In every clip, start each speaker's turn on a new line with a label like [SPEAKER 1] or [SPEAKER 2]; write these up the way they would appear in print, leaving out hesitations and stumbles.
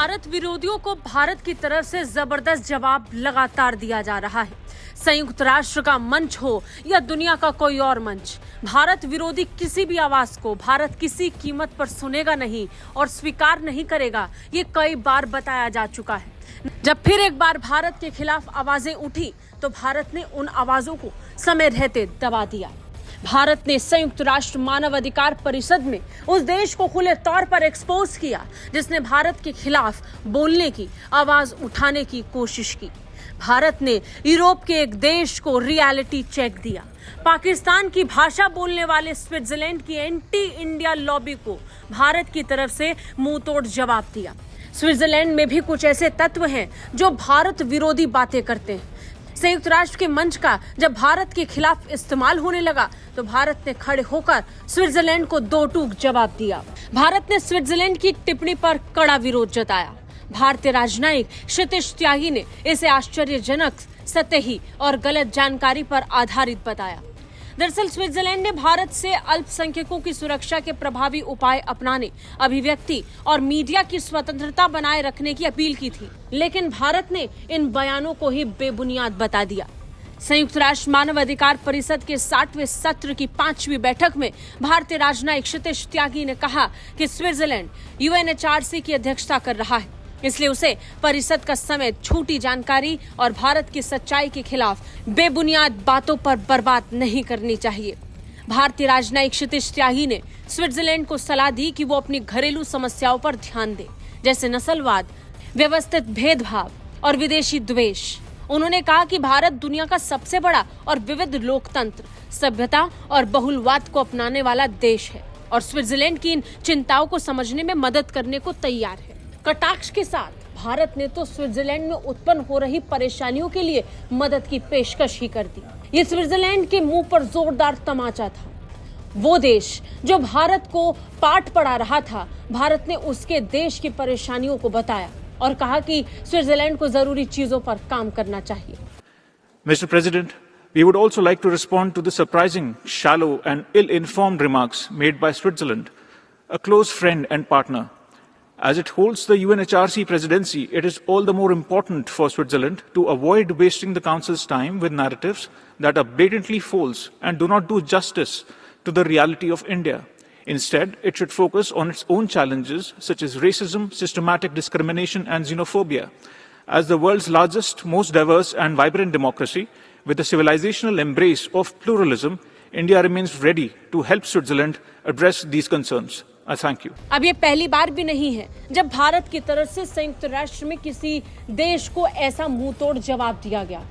[SPEAKER 1] भारत विरोधियों को भारत की तरफ से जबरदस्त जवाब लगातार दिया जा रहा है। संयुक्त राष्ट्र का मंच हो या दुनिया का कोई और मंच, भारत विरोधी किसी भी आवाज को भारत किसी कीमत पर सुनेगा नहीं और स्वीकार नहीं करेगा। ये कई बार बताया जा चुका है। जब फिर एक बार भारत के खिलाफ आवाजें उठी तो भारत ने उन आवाजों को समय रहते दबा दिया। भारत ने संयुक्त राष्ट्र मानव अधिकार परिषद में उस देश को खुले तौर पर एक्सपोज किया जिसने भारत के खिलाफ बोलने की, आवाज उठाने की कोशिश की। भारत ने यूरोप के एक देश को रियलिटी चेक दिया। पाकिस्तान की भाषा बोलने वाले स्विट्जरलैंड की एंटी इंडिया लॉबी को भारत की तरफ से मुंहतोड़ जवाब दिया। स्विट्जरलैंड में भी कुछ ऐसे तत्व हैं जो भारत विरोधी बातें करते हैं। संयुक्त राष्ट्र के मंच का जब भारत के खिलाफ इस्तेमाल होने लगा तो भारत ने खड़े होकर स्विट्जरलैंड को दो टूक जवाब दिया। भारत ने स्विट्जरलैंड की टिप्पणी पर कड़ा विरोध जताया। भारतीय राजनयिक क्षितिज त्यागी ने इसे आश्चर्यजनक, सतही और गलत जानकारी पर आधारित बताया। दरअसल स्विट्जरलैंड ने भारत से अल्पसंख्यकों की सुरक्षा के प्रभावी उपाय अपनाने, अभिव्यक्ति और मीडिया की स्वतंत्रता बनाए रखने की अपील की थी, लेकिन भारत ने इन बयानों को ही बेबुनियाद बता दिया। संयुक्त राष्ट्र मानव अधिकार परिषद के 60वें सत्र की 5वीं बैठक में भारतीय राजनयिक क्षितिज त्यागी ने कहा कि स्विट्जरलैंड यूएनएचआरसी की अध्यक्षता कर रहा है, इसलिए उसे परिषद का समय झूठी जानकारी और भारत की सच्चाई के खिलाफ बेबुनियाद बातों पर बर्बाद नहीं करनी चाहिए। भारतीय राजनयिक क्षितिज त्यागी ने स्विट्जरलैंड को सलाह दी कि वो अपनी घरेलू समस्याओं पर ध्यान दे, जैसे नस्लवाद, व्यवस्थित भेदभाव और विदेशी द्वेष। उन्होंने कहा कि भारत दुनिया का सबसे बड़ा और विविध लोकतंत्र, सभ्यता और बहुलवाद को अपनाने वाला देश है और स्विट्जरलैंड की इन चिंताओं को समझने में मदद करने को तैयार है। कटाक्ष के साथ भारत ने तो स्विट्जरलैंड में उत्पन्न हो रही परेशानियों के लिए मदद की पेशकश ही कर दी। ये स्विट्जरलैंड के मुंह पर जोरदार तमाचा था। वो देश जो भारत को पाठ पढ़ा रहा था, भारत ने उसके देश की परेशानियों को बताया और कहा कि स्विट्जरलैंड को जरूरी चीजों पर काम करना चाहिए।
[SPEAKER 2] Mr. President, we would also like to respond to the surprising, shallow and ill-informed remarks made by Switzerland, a close friend and partner. As it holds the UNHRC presidency, it is all the more important for Switzerland to avoid wasting the Council's time with narratives that are blatantly false and do not do justice to the reality of India. Instead, it should focus on its own challenges such as racism, systematic discrimination and xenophobia. As the world's largest, most diverse and vibrant democracy, with a civilizational embrace of pluralism, India remains ready to help Switzerland address these concerns. I thank you.
[SPEAKER 1] अब ये पहली बार भी नहीं है जब भारत की तरफ से संयुक्त राष्ट्र में किसी देश को ऐसा मुंहतोड़ जवाब दिया गया।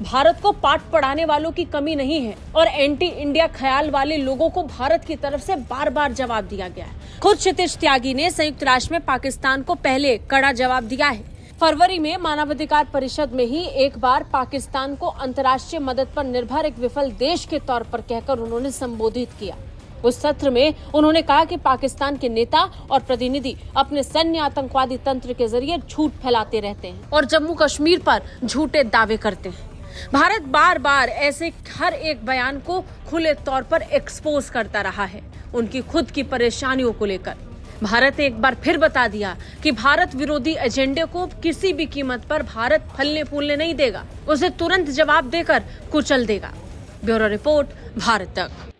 [SPEAKER 1] भारत को पाठ पढ़ाने वालों की कमी नहीं है और एंटी इंडिया ख्याल वाले लोगों को भारत की तरफ से बार बार जवाब दिया गया है। खुद क्षितिज त्यागी ने संयुक्त राष्ट्र में पाकिस्तान को पहले कड़ा जवाब दिया है। फरवरी में मानवाधिकार परिषद में ही एक बार पाकिस्तान को अंतर्राष्ट्रीय मदद पर निर्भर एक विफल देश के तौर पर कहकर उन्होंने संबोधित किया। उस सत्र में उन्होंने कहा कि पाकिस्तान के नेता और प्रतिनिधि अपने सैन्य आतंकवादी तंत्र के जरिए झूठ फैलाते रहते हैं और जम्मू कश्मीर पर झूठे दावे करते हैं। भारत बार बार ऐसे हर एक बयान को खुले तौर पर एक्सपोज करता रहा है उनकी खुद की परेशानियों को लेकर। भारत ने एक बार फिर बता दिया कि भारत विरोधी एजेंडे को किसी भी कीमत पर भारत फलने फूलने नहीं देगा, उसे तुरंत जवाब देकर कुचल देगा। ब्यूरो रिपोर्ट, भारत तक।